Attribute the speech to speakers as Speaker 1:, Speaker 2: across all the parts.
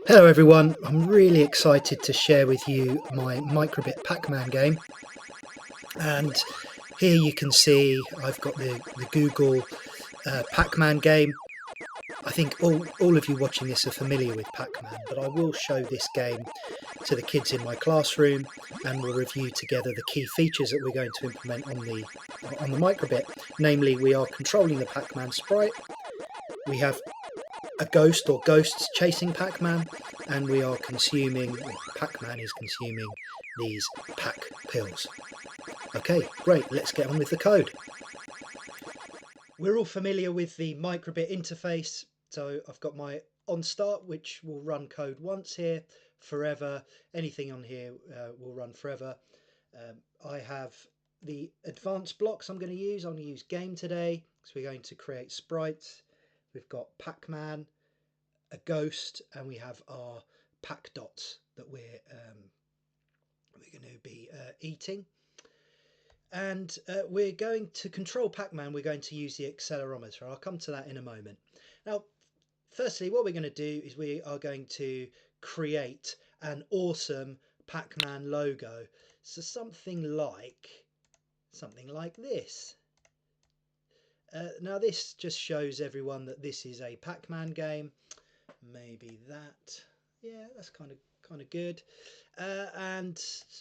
Speaker 1: Hello everyone, I'm really excited to share with you my microbit Pac-Man game, and here you can see I've got the Google Pac-Man game. I think all of you watching this are familiar with Pac-Man, but I will show this game to the kids in my classroom and we'll review together the key features that we're going to implement on the microbit. Namely, we are controlling the Pac-Man sprite, we have a ghost or ghosts chasing Pac-Man, and we are consuming, Pac-Man is consuming these Pac pills. Okay, great, let's get on with the code. We're all familiar with the microbit interface, so I've got my on start, which will run code once here, forever. Anything on here will run forever. I have the advanced blocks I'm going to use. I'm going to use game today, so we're going to create sprites. We've got Pac-Man, a ghost, and we have our Pac dots that we're going to be eating. And we're going to control Pac-Man. We're going to use the accelerometer. I'll come to that in a moment. Now, firstly, what we're going to do is we are going to create an awesome Pac-Man logo. So something like this. Now this just shows everyone that this is a Pac-Man game. Maybe that, yeah, that's kind of good. And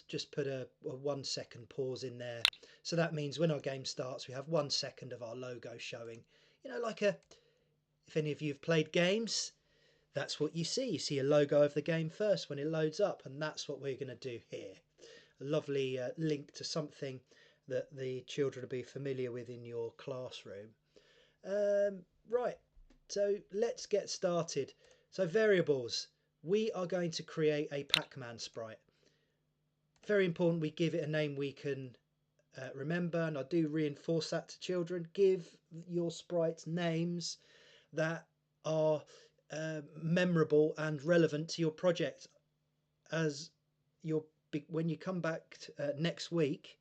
Speaker 1: just put a 1 second pause in there, so that means when our game starts we have 1 second of our logo showing. You know, like if any of you have played games, that's what you see a logo of the game first when it loads up, and that's what we're going to do here. A lovely link to something that the children will be familiar with in your classroom. Right, so let's get started. So variables, we are going to create a Pac-Man sprite. Very important we give it a name we can remember, and I do reinforce that to children. Give your sprites names that are memorable and relevant to your project. As when you come back next week,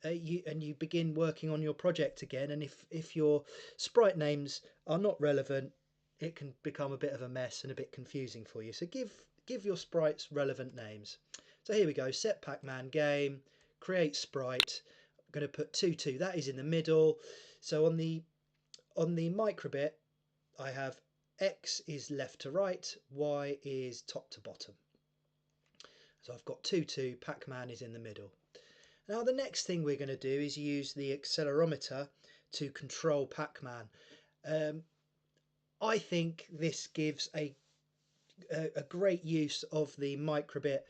Speaker 1: you begin working on your project again, and if your sprite names are not relevant, it can become a bit of a mess and a bit confusing for you. So give your sprites relevant names. So here we go, set Pac-Man game, create sprite. I'm going to put 2 that is in the middle. So on the microbit I have X is left to right, Y is top to bottom. So I've got 2 Pac-Man is in the middle. Now the next thing we're going to do is use the accelerometer to control Pac-Man. I think this gives a great use of the microbit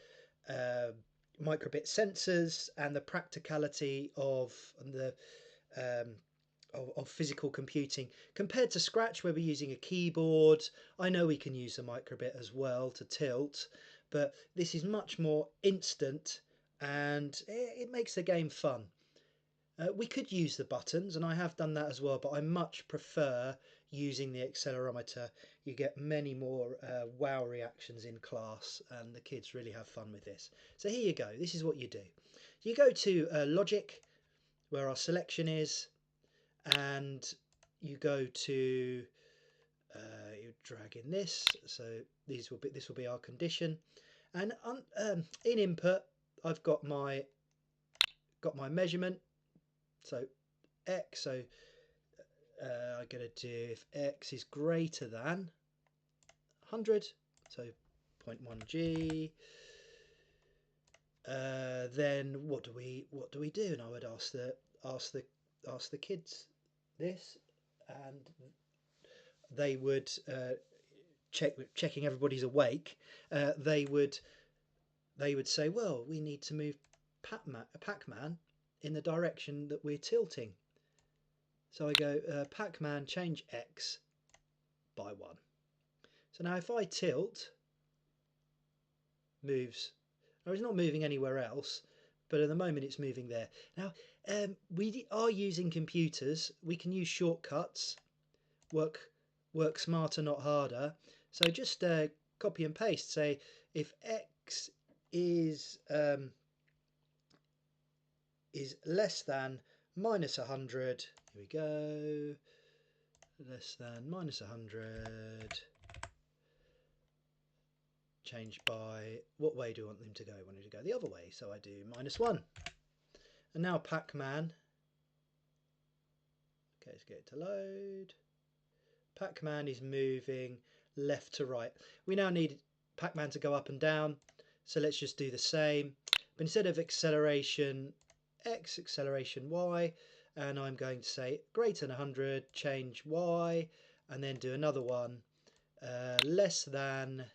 Speaker 1: sensors and the practicality of the of physical computing compared to Scratch, where we're using a keyboard. I know we can use the microbit as well to tilt, but this is much more instant and it makes the game fun. We could use the buttons, and I have done that as well, but I much prefer using the accelerometer. You get many more wow reactions in class, and the kids really have fun with this. So here you go, this is what you do. You go to logic, where our selection is, and you go to you drag in this, so this will be our condition, and in input I've got my measurement, so x, so I'm going to do if x is greater than 100, so 0.1 g, then what do we do? And I would ask the kids this, and they would checking everybody's awake. They would say, well, we need to move Pac-Man in the direction that we're tilting. So I go Pac-Man change X by 1. So now if I tilt, moves. Now it's not moving anywhere else, but at the moment it's moving there. Now we are using computers. We can use shortcuts. Work smarter, not harder. So just copy and paste. Say if X is less than minus 100. Here we go. Less than minus 100. change by, what way do I want them to go? I want them to go the other way, so I do -1. And now Pac-Man, okay, let's get it to load. Pac-Man is moving left to right. We now need Pac-Man to go up and down, so let's just do the same. But instead of acceleration X, acceleration Y, and I'm going to say greater than 100, change Y, and then do another one, less than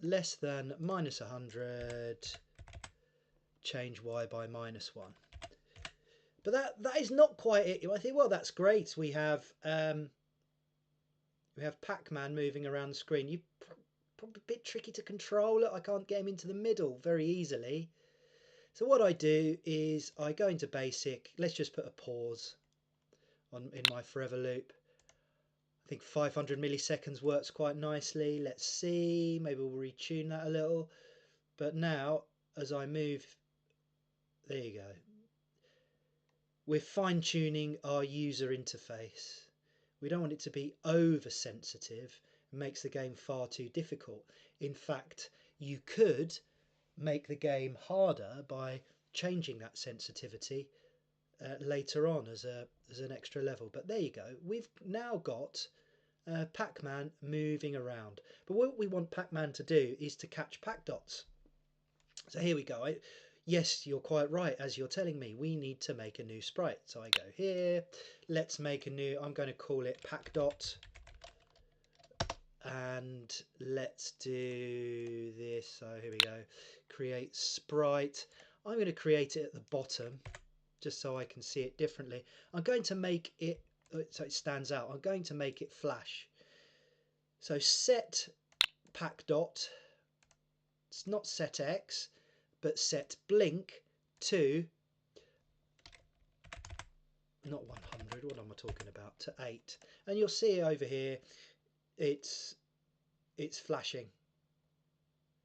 Speaker 1: -100, change Y by -1. But that is not quite it. I think, well, that's great. We have Pac-Man moving around the screen. Probably a bit tricky to control it. I can't get him into the middle very easily. So what I do is I go into basic. Let's just put a pause in my forever loop. I think 500 milliseconds works quite nicely. Let's see. Maybe we'll retune that a little. But now, as I move, there you go. We're fine-tuning our user interface. We don't want it to be oversensitive. It makes the game far too difficult. In fact, you could make the game harder by changing that sensitivity later on as an extra level. But there you go. We've now got Pac-Man moving around. But what we want Pac-Man to do is to catch Pac-Dots. So here we go. Yes, you're quite right, as you're telling me. We need to make a new sprite. So I go here. Let's make a new, I'm going to call it Pac-Dot. And let's do this. So here we go. Create sprite. I'm going to create it at the bottom, just so I can see it differently. I'm going to make it so it stands out. I'm going to make it flash. So set Pac-Dot. It's not set X, but set blink to, not 100, what am I talking about, to 8. And you'll see over here it's flashing.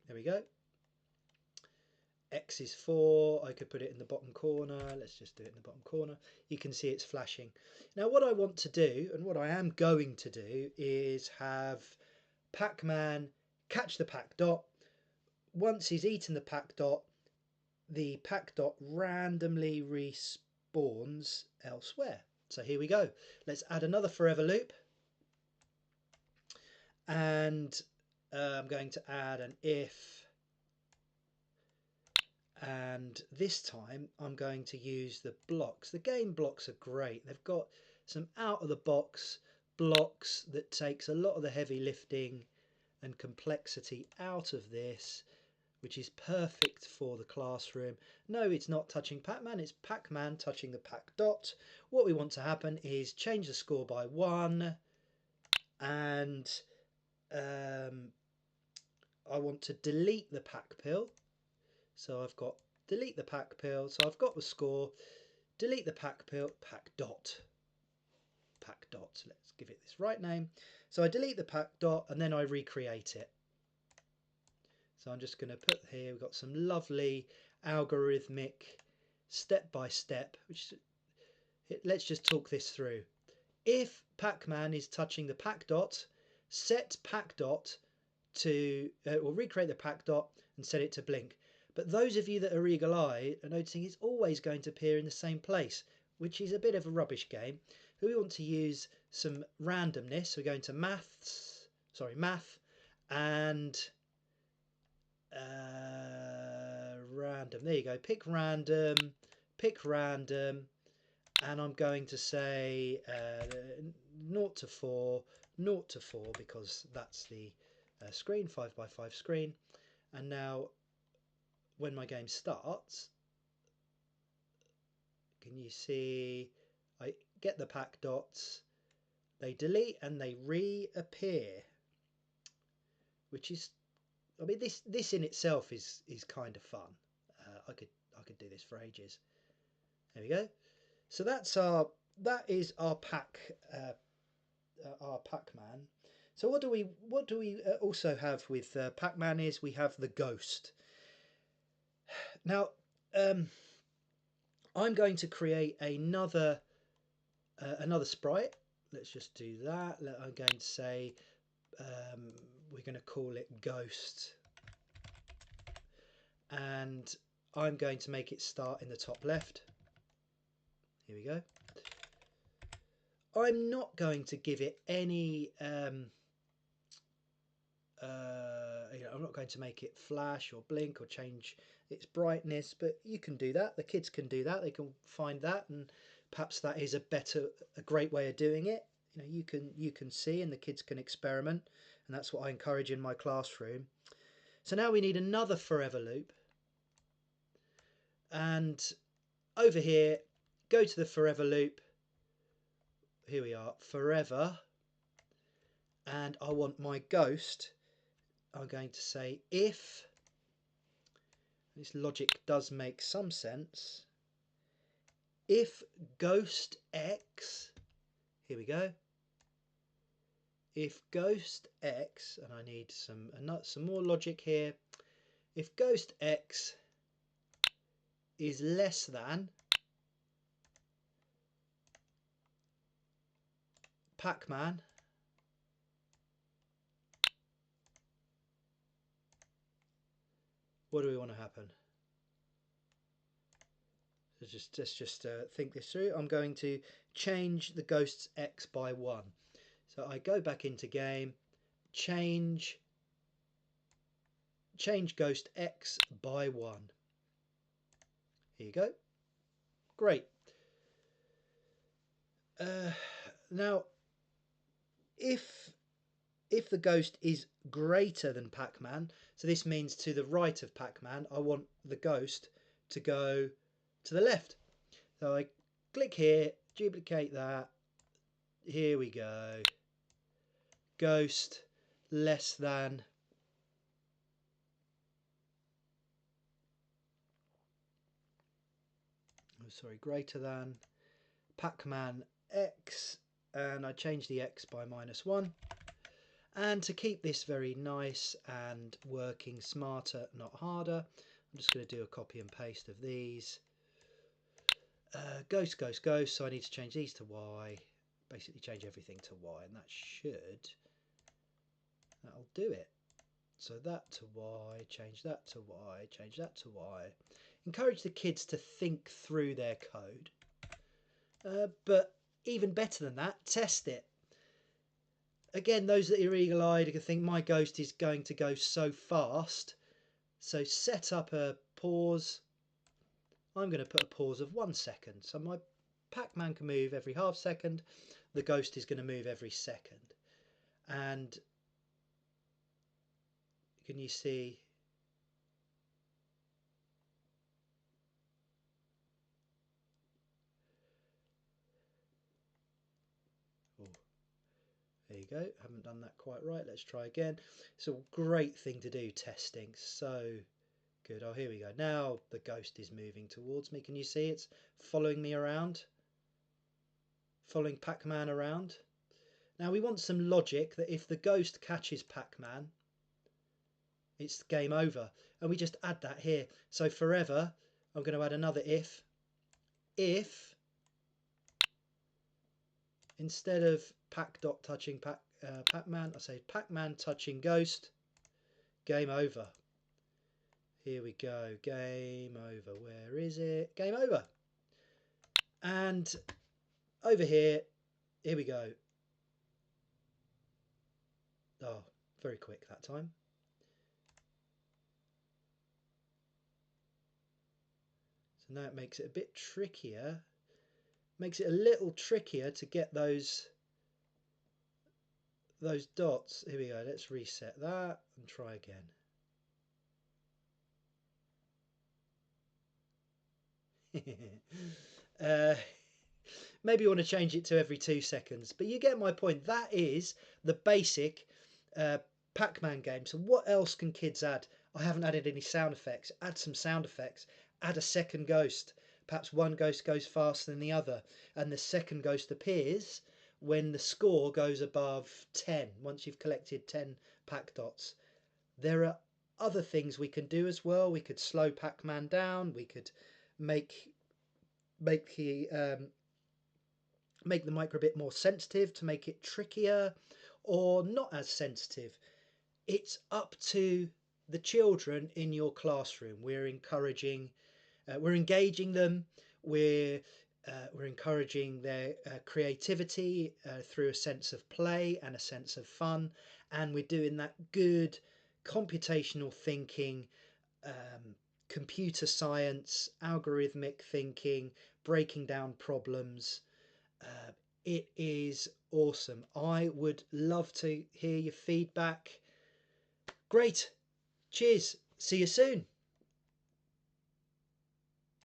Speaker 1: There we go. X is 4. I could put it in the bottom corner. Let's just do it in the bottom corner. You can see it's flashing. Now what I want to do, and what I am going to do, is have Pac-Man catch the Pac-Dot. Once he's eaten the Pac-Dot randomly respawns elsewhere. So here we go. Let's add another forever loop. And I'm going to add an if. And this time I'm going to use the blocks. The game blocks are great. They've got some out-of-the-box blocks that takes a lot of the heavy lifting and complexity out of this, which is perfect for the classroom. No, it's not touching Pac-Man, it's Pac-Man touching the Pac-Dot. What we want to happen is change the score by 1, and I want to delete the Pac-Pill. So I've got delete the Pac-Pill, so I've got the score, delete the Pac-Pill, Pac-Dot. Pac-Dot, let's give it this right name. So I delete the Pac-Dot and then I recreate it. So I'm just going to put here, we've got some lovely algorithmic step-by-step, which let's just talk this through. If Pac-Man is touching the Pac-Dot, set Pac-Dot to, or recreate the Pac-Dot and set it to blink. But those of you that are eagle-eyed are noticing it's always going to appear in the same place, which is a bit of a rubbish game. So we want to use some randomness. We're going to math, and random. There you go. Pick random, and I'm going to say 0 to 4, 0 to 4, because that's the screen, 5x5 screen. And now when my game starts, can you see I get the Pac-Dots, they delete and they reappear, which is, I mean, this in itself is kind of fun. I could do this for ages. There we go. So that is our Pac-Man. So what do we also have with Pac-Man is we have the ghost. Now I'm going to create another sprite. Let's just do that. I'm going to say we're going to call it Ghost, and I'm going to make it start in the top left. Here we go. I'm not going to give it any I'm not going to make it flash or blink or change its brightness, but you can do that. The kids can do that. They can find that, and perhaps that is a great way of doing it. You can see, and the kids can experiment, and that's what I encourage in my classroom. So now we need another forever loop, and over here, go to the forever loop. Here we are, forever, and I want my ghost. I'm going to say if, this logic does make some sense, if ghost x, here we go, if ghost x, and I need some more logic here, if ghost x is less than Pac-Man, what do we want to happen? Let's just think this through. I'm going to change the ghost's x by 1. So I go back into game, change ghost x by 1. Here you go. Great. Now, if the ghost is greater than Pac-Man, so this means to the right of Pac-Man, I want the ghost to go to the left. So I click here, duplicate that. Here we go. Ghost less than greater than Pac-Man X, and I change the X by -1. And to keep this very nice and working smarter, not harder, I'm just going to do a copy and paste of these. Ghost, ghost, ghost, so I need to change these to Y, basically change everything to Y, and that'll do it. So that to Y, change that to Y, change that to Y. Encourage the kids to think through their code. But even better than that, test it. Again, those that are eagle-eyed can think my ghost is going to go so fast. So set up a pause. I'm going to put a pause of 1 second. So my Pac-Man can move every half second. The ghost is going to move every second. And can you see? Oh, there you go. Haven't done that quite right. Let's try again. It's a great thing to do, testing. So good. Oh, here we go. Now the ghost is moving towards me. Can you see it's following me around? Following Pac-Man around. Now we want some logic that if the ghost catches Pac-Man, it's game over. And we just add that here. So forever, I'm going to add another if. If, instead of Pac-Dot touching Pac-Man, I say Pac-Man touching ghost, game over. Here we go, game over. Where is it? Game over. And over here we go. Oh, very quick that time. So now it makes it a bit trickier. Makes it a little trickier to get those dots. Here we go. Let's reset that and try again. Maybe you want to change it to every 2 seconds, but you get my point. That is the basic Pac-Man game. So what else can kids add? I haven't added any sound effects. Add some sound effects. Add a second ghost. Perhaps one ghost goes faster than the other, and the second ghost appears when the score goes above 10, once you've collected 10 Pac dots. There are other things we can do as well. We could slow Pac-Man down. We could make the micro a bit more sensitive to make it trickier, or not as sensitive. it's up to the children in your classroom. We're encouraging, we're engaging them. We're encouraging their creativity through a sense of play and a sense of fun, and we're doing that good computational thinking, computer science, algorithmic thinking, breaking down problems. It is awesome. I would love to hear your feedback. Great. Cheers. See you soon.